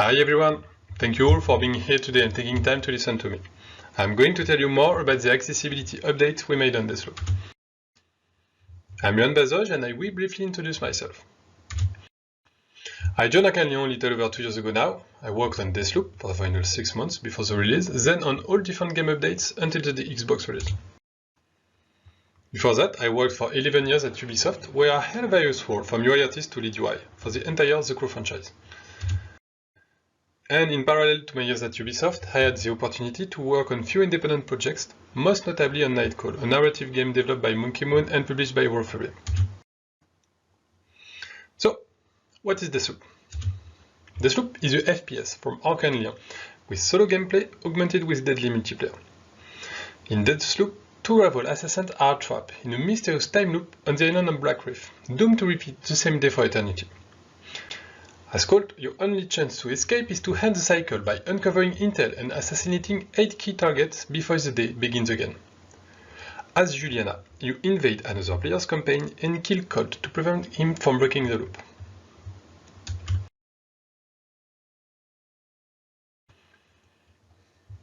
Hi everyone, thank you all for being here today and taking time to listen to me. I'm going to tell you more about the accessibility updates we made on Deathloop. I'm Yohann Bazoj and I will briefly introduce myself. I joined Arcane a little over 2 years ago now. I worked on Deathloop for the final 6 months before the release, then on all different game updates until the Xbox release. Before that, I worked for 11 years at Ubisoft, where I held various roles from UI artist to lead UI for the entire The Crew franchise. And in parallel to my years at Ubisoft, I had the opportunity to work on few independent projects, most notably on Nightcall, a narrative game developed by Monkey Moon and published by Warfury. So, what is Deathloop? Deathloop is a FPS from Arcane with solo gameplay augmented with deadly multiplayer. In Deathloop, two rival assassins are trapped in a mysterious time loop on the island of Black Reef, doomed to repeat the same day for eternity. As called, your only chance to escape is to end the cycle by uncovering intel and assassinating 8 key targets before the day begins again. As Juliana, you invade another player's campaign and kill Colt to prevent him from breaking the loop.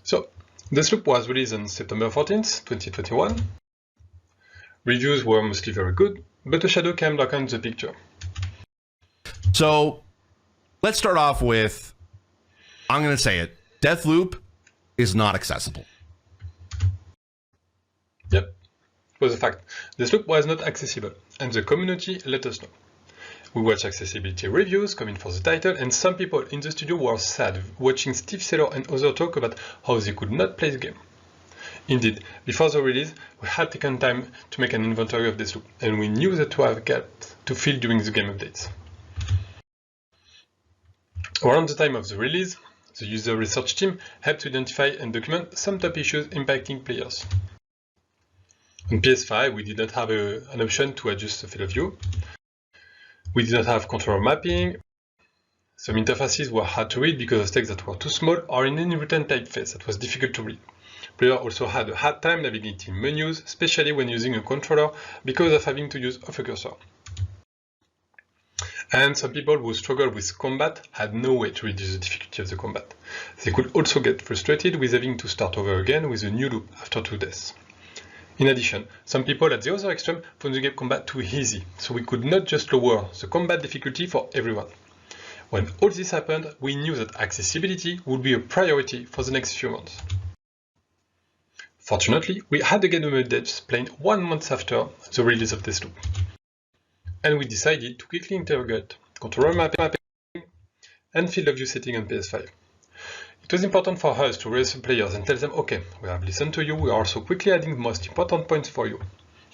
So, Deathloop was released on September 14th, 2021. Reviews were mostly very good, but a shadow came dark on the picture. So, let's start off with, I'm going to say it, Deathloop is not accessible. Yep, it was a fact. Deathloop was not accessible, and the community let us know. We watched accessibility reviews coming for the title, and some people in the studio were sad watching Steve Saylor and others talk about how they could not play the game. Indeed, before the release, we had taken time to make an inventory of Deathloop, and we knew that to have gaps to fill during the game updates. Around the time of the release, the user research team helped to identify and document some top issues impacting players. On PS5, we did not have an option to adjust the field of view. We did not have controller mapping. Some interfaces were hard to read because of text that were too small or in any written typeface that was difficult to read. Players also had a hard time navigating menus, especially when using a controller because of having to use a cursor. And some people who struggled with combat had no way to reduce the difficulty of the combat. They could also get frustrated with having to start over again with a new loop after 2 deaths. In addition, some people at the other extreme found the game combat too easy, so we could not just lower the combat difficulty for everyone. When all this happened, we knew that accessibility would be a priority for the next few months. Fortunately, we had the game updates planned 1 month after the release of Deathloop. And we decided to quickly integrate controller mapping and field of view setting on PS5. It was important for us to raise the players and tell them, okay, we have listened to you, we are also quickly adding the most important points for you.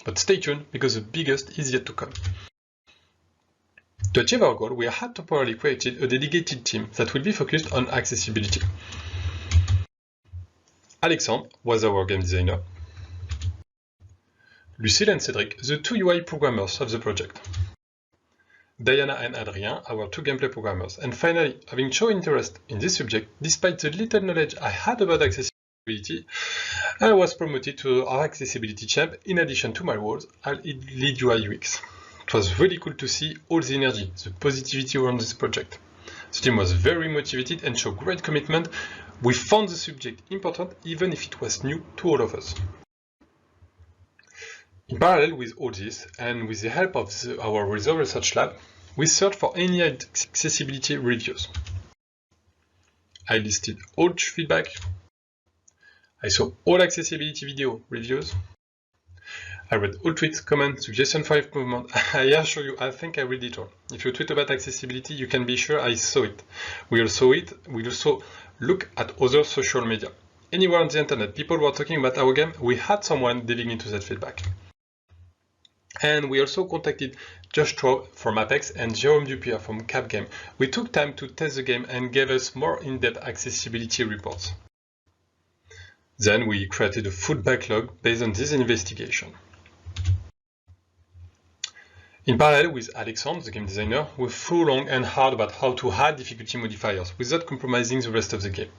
But stay tuned, because the biggest is yet to come. To achieve our goal, we had temporarily created a dedicated team that will be focused on accessibility. Alexandre was our game designer. Lucille and Cedric, the 2 UI programmers of the project. Diana and Adrien, our 2 gameplay programmers. And finally, having shown interest in this subject, despite the little knowledge I had about accessibility, I was promoted to our accessibility champ in addition to my roles as lead UI UX. It was really cool to see all the energy, the positivity around this project. The team was very motivated and showed great commitment. We found the subject important even if it was new to all of us. In parallel with all this, and with the help of our Resolve Research Lab, we searched for any accessibility reviews. I listed all feedback. I saw all accessibility video reviews. I read all tweets, comments, suggestions for improvement. I assure you, I think I read it all. If you tweet about accessibility, you can be sure I saw it. We also look at other social media. Anywhere on the internet, people were talking about our game, we had someone diving into that feedback. And we also contacted Josh Traub from Apex and Jérôme Dupierre from Capgame. We took time to test the game and gave us more in-depth accessibility reports. Then we created a full backlog based on this investigation. In parallel with Alexandre, the game designer, we thought long and hard about how to add difficulty modifiers without compromising the rest of the game.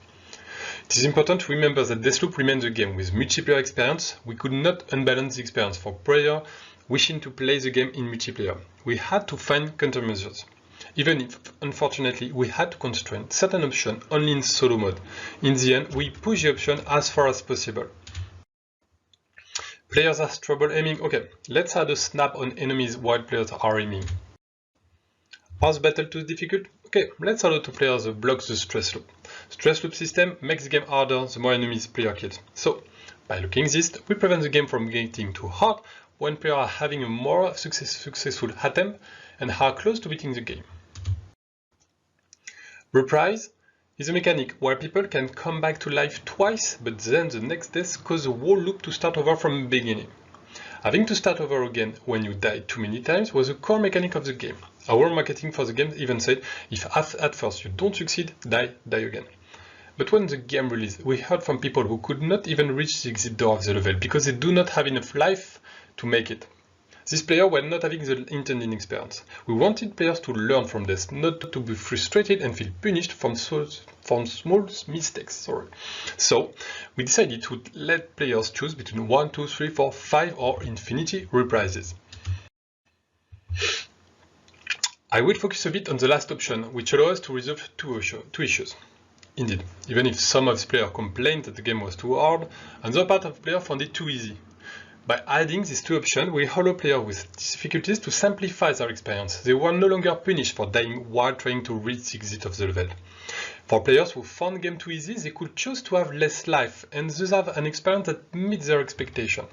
It is important to remember that Deathloop remains a game with multiplayer experience. We could not unbalance the experience for players wishing to play the game in multiplayer. We had to find countermeasures. even if, unfortunately, we had to constrain certain options only in solo mode. In the end, we push the option as far as possible. Players have trouble aiming. Okay, let's add a snap on enemies while players are aiming. Was battle too difficult? Okay, let's allow two players to block the stress loop. Stress loop system makes the game harder the more enemies player kills. So, by looking this, we prevent the game from getting too hard when players are having a more successful attempt and are close to beating the game. Reprise is a mechanic where people can come back to life twice, but then the next death causes the whole loop to start over from the beginning. Having to start over again when you died too many times was a core mechanic of the game. Our marketing for the game even said, if at first you don't succeed, die again. But when the game released, we heard from people who could not even reach the exit door of the level because they do not have enough life to make it. These players were not having the intended experience. We wanted players to learn from this, not to be frustrated and feel punished from small mistakes. So, we decided to let players choose between 1, 2, 3, 4, 5 or infinity reprises. I will focus a bit on the last option, which allows us to resolve two issues. Indeed, even if some of the players complained that the game was too hard, another part of the players found it too easy. By adding these two options, we allow players with difficulties to simplify their experience. They were no longer punished for dying while trying to reach the exit of the level. For players who found the game too easy, they could choose to have less life and thus have an experience that meets their expectation.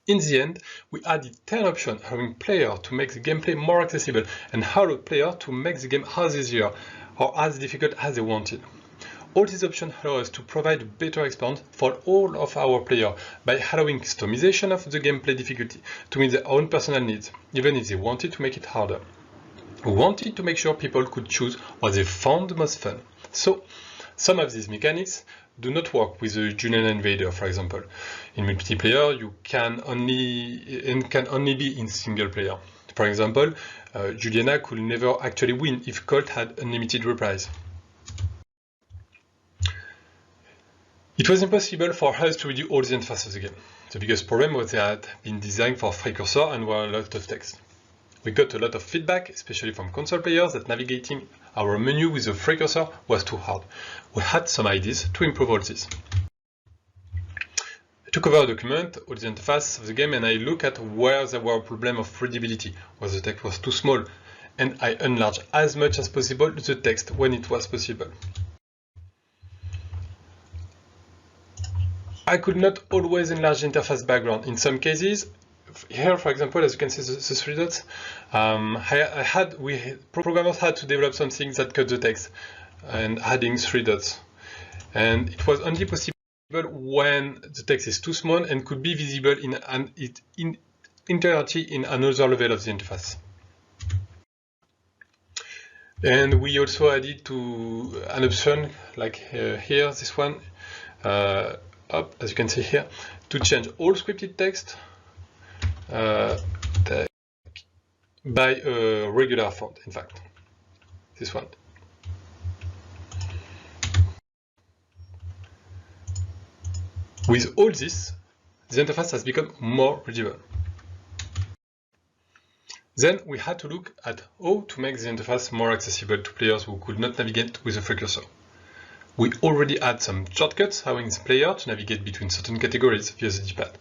In the end, we added 10 options allowing players to make the gameplay more accessible and allow players to make the game as easier or as difficult as they wanted. All these options allow us to provide a better experience for all of our players by allowing customization of the gameplay difficulty to meet their own personal needs, even if they wanted to make it harder. We wanted to make sure people could choose what they found the most fun. So, some of these mechanics do not work with the Juliana Invader, for example. In multiplayer, you can only be in single player. For example, Juliana could never actually win if Colt had unlimited reprise. It was impossible for us to redo all the interface of the game. The biggest problem was they had been designed for free cursor and were a lot of text. We got a lot of feedback, especially from console players, that navigating our menu with a free cursor was too hard. We had some ideas to improve all this. I took over a document, all the interface of the game, and I looked at where there were a problem of readability, where the text was too small, and I enlarged as much as possible the text when it was possible. I could not always enlarge the interface background. In some cases, here, for example, as you can see the 3 dots, programmers had to develop something that cut the text and adding 3 dots. And it was only possible when the text is too small and could be visible in entirety in another level of the interface. And we also added an option like here, this one, as you can see here, to change all scripted text by a regular font, in fact, this one. With all this, the interface has become more readable. Then we had to look at how to make the interface more accessible to players who could not navigate with a free cursor. We already had some shortcuts allowing the player to navigate between certain categories via the D-pad.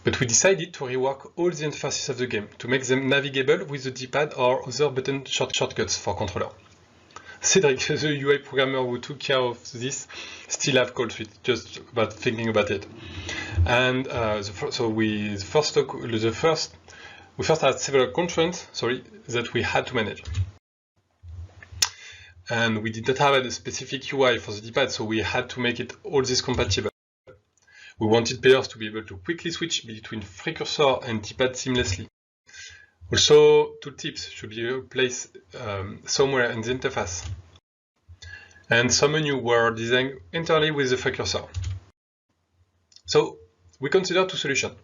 But we decided to rework all the interfaces of the game to make them navigable with the D-pad or other button shortcuts for controller. Cedric, the UI programmer who took care of this, still have cold feet just about thinking about it. And we first had several constraints, that we had to manage. And we did not have a specific UI for the D-pad, so we had to make it all this compatible. We wanted players to be able to quickly switch between free cursor and D-pad seamlessly. Also, tooltips should be placed somewhere in the interface. And some menus were designed entirely with the free cursor. So, we considered two solutions.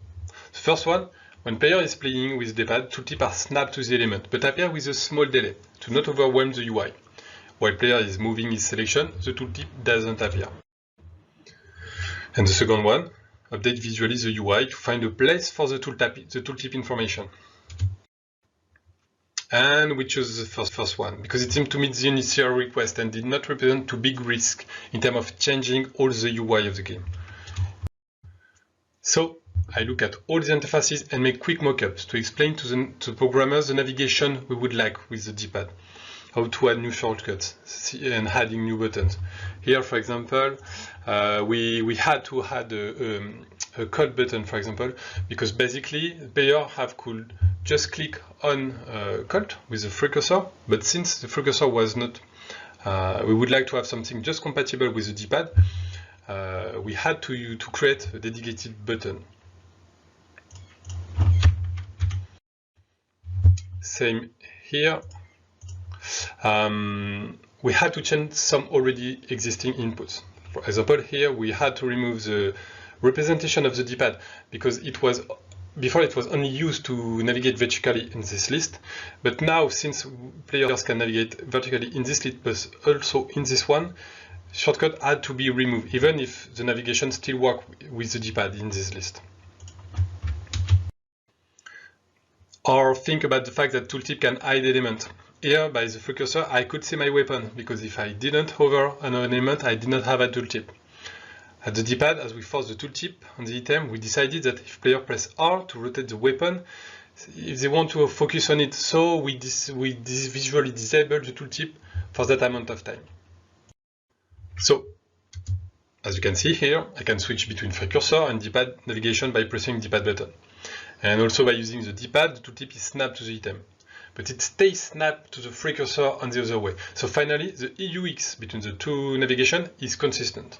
The first one, when player is playing with the D-pad, tooltips are snapped to the element, but appear with a small delay to not overwhelm the UI. While player is moving his selection, the tooltip doesn't appear. And the second one, update visually the UI to find a place for the tooltip information. And we chose the first one because it seemed to meet the initial request and did not represent too big risk in terms of changing all the UI of the game. So I look at all the interfaces and make quick mockups to explain to the programmers the navigation we would like with the D-pad, how to add new shortcuts and adding new buttons. Here, for example, we had to add a call button, for example, because basically the player could just click on cult with the free cursor, but since the free cursor was not, we would like to have something just compatible with the D-pad, we had to create a dedicated button. Same here. We had to change some already existing inputs. For example, here we had to remove the representation of the D-pad because before it was only used to navigate vertically in this list, but now since players can navigate vertically in this list but also in this one, shortcut had to be removed even if the navigation still works with the D-pad in this list. Or think about the fact that tooltip can hide elements. Here, by the free cursor, I could see my weapon, because if I didn't hover on an element, I did not have a tooltip. At the D-pad, as we force the tooltip on the item, we decided that if player press R to rotate the weapon, if they want to focus on it, so we visually disable the tooltip for that amount of time. So, as you can see here, I can switch between free cursor and D-pad navigation by pressing D-pad button. And also by using the D-pad, the tooltip is snapped to the item. But it stays snapped to the free cursor on the other way. So finally, the UX between the two navigation is consistent.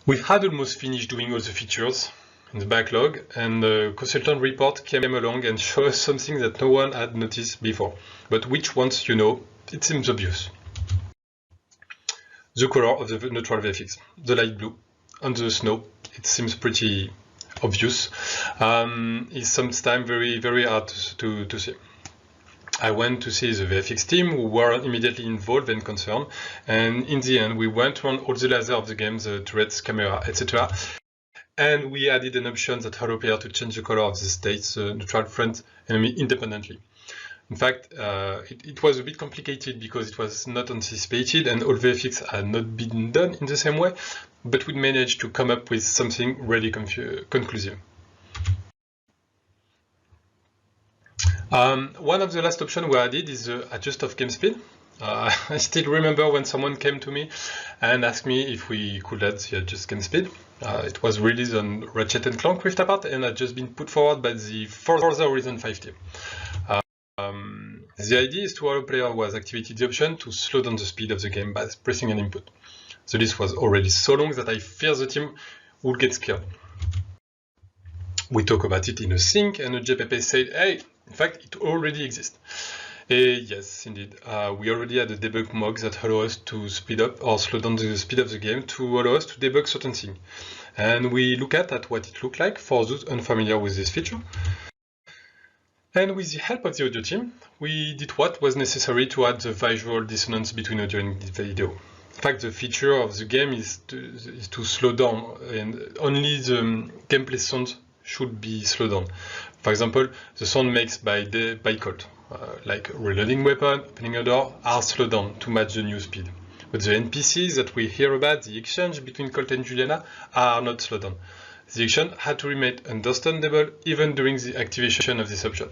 We had almost finished doing all the features in the backlog, and the consultant report came along and showed us something that no one had noticed before. But which once you know, it seems obvious. The color of the neutral VFX, the light blue. On the snow, it seems pretty obvious. It's sometimes very, very hard to see. I went to see the VFX team who were immediately involved and concerned, and in the end we went around all the lasers of the game, the turrets, camera, etc. And we added an option that allowed player to change the color of the states, the neutral front enemy independently. In fact, it was a bit complicated because it was not anticipated and all VFX had not been done in the same way, but we managed to come up with something really conclusive. One of the last options we added is the adjust of game speed. I still remember when someone came to me and asked me if we could add the adjust game speed. It was released on Ratchet & Clank Rift Apart and had just been put forward by the Forza Horizon 5 team. The idea is to allow a player who has activated the option to slow down the speed of the game by pressing an input. The list was already so long that I fear the team would get scared. We talked about it in a sync and a JPP said, hey, in fact, it already exists. Yes, indeed. We already had a debug mog that allows us to speed up or slow down the speed of the game to allow us to debug certain things. And we look at what it looked like for those unfamiliar with this feature. And with the help of the audio team, we did what was necessary to add the visual dissonance between audio and video. In fact, the feature of the game is to slow down, and only the gameplay sound should be slowed down. For example, the sound makes by Colt, like reloading weapon, opening a door, are slowed down to match the new speed. But the NPCs that we hear about, the exchange between Colt and Juliana, are not slowed down. The action had to remain understandable even during the activation of this option.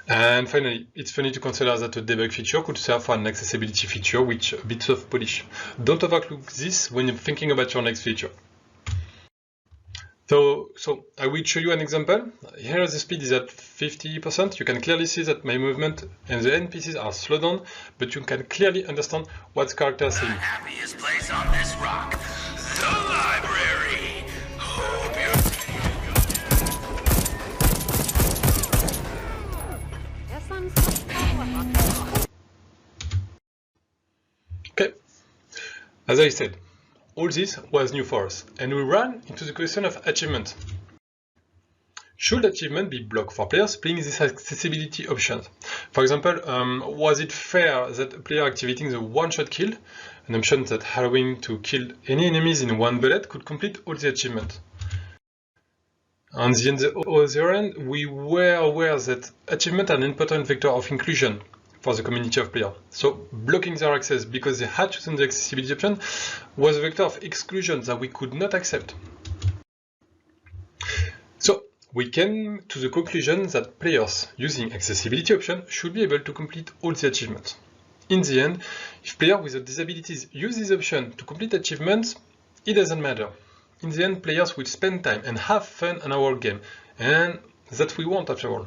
And finally, it's funny to consider that a debug feature could serve for an accessibility feature with a bit of polish. Don't overlook this when you're thinking about your next feature. So I will show you an example. Here the speed is at 50%. You can clearly see that my movement and the NPCs are slowed down, but you can clearly understand what character is saying. The happiest place on this rock, the library. Hope you're... Okay, as I said, all this was new for us, and we ran into the question of achievement. Should achievement be blocked for players playing these accessibility options? For example, was it fair that a player activating the one-shot kill, an option that allowing to kill any enemies in one bullet, could complete all the achievements? On the other end, we were aware that achievement are an important vector of inclusion for the community of players. So blocking their access because they had chosen the accessibility option was a vector of exclusion that we could not accept. So we came to the conclusion that players using accessibility option should be able to complete all the achievements. In the end, if players with disabilities use this option to complete achievements, it doesn't matter. In the end, players will spend time and have fun on our game, and that's what we want after all.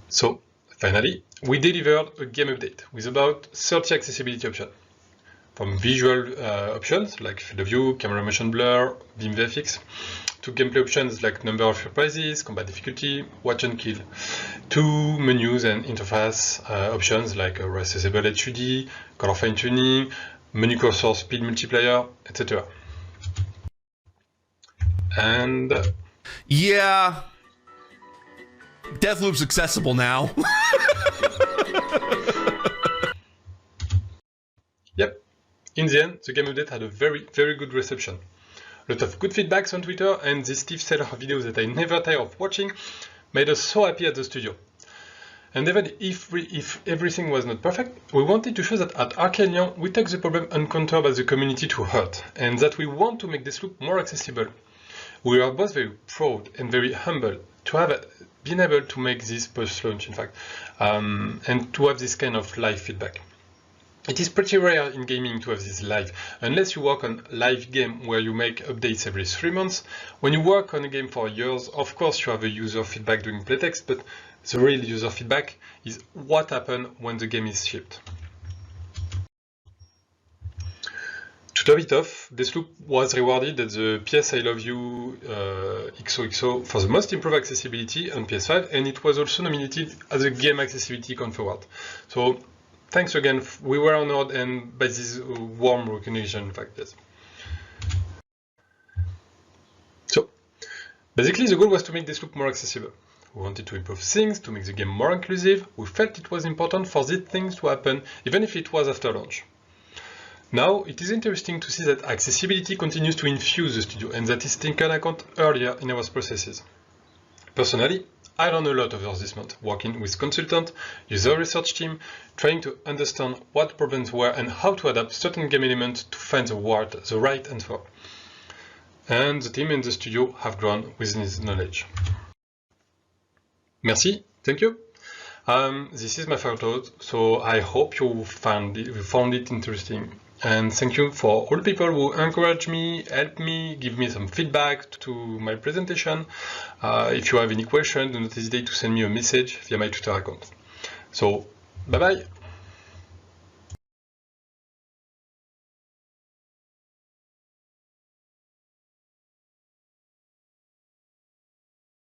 So, finally, we delivered a game update with about 30 accessibility options. From visual options like field of view, camera motion blur, beam VFX, to gameplay options like number of surprises, combat difficulty, watch and kill, to menus and interface options like resizable HUD, color fine tuning, menu cursor speed multiplier, etc. And yeah, Deathloop's accessible now. Yep. In the end, the game update had a very, very good reception. A lot of good feedbacks on Twitter, and this Steve Seller video that I never tire of watching made us so happy at the studio. And even if everything was not perfect, we wanted to show that at Arcanion we take the problem encountered by the community to heart, and that we want to make Deathloop more accessible. We are both very proud and very humble to have been able to make this post-launch, in fact, and to have this kind of live feedback. It is pretty rare in gaming to have this live, unless you work on live game where you make updates every 3 months. When you work on a game for years, of course you have a user feedback during playtest, but the real user feedback is what happened when the game is shipped. To top it off, Deathloop was rewarded at the PS I Love You XOXO for the most improved accessibility on PS5, and it was also nominated as a Game Accessibility Conf Award. So thanks again, we were honored and by this warm recognition, in fact, yes. So, basically the goal was to make Deathloop more accessible. We wanted to improve things, to make the game more inclusive. We felt it was important for these things to happen, even if it was after launch. Now, it is interesting to see that accessibility continues to infuse the studio, and that is taken account earlier in our processes. Personally, I learned a lot over this month, working with consultant, user research team, trying to understand what problems were and how to adapt certain game elements to find the right answer. And the team and the studio have grown with this knowledge. Merci, thank you. This is my photo, so I hope you found it interesting. And thank you for all the people who encourage me, help me, give me some feedback to my presentation. If you have any questions, do not hesitate to send me a message via my Twitter account. So, bye bye.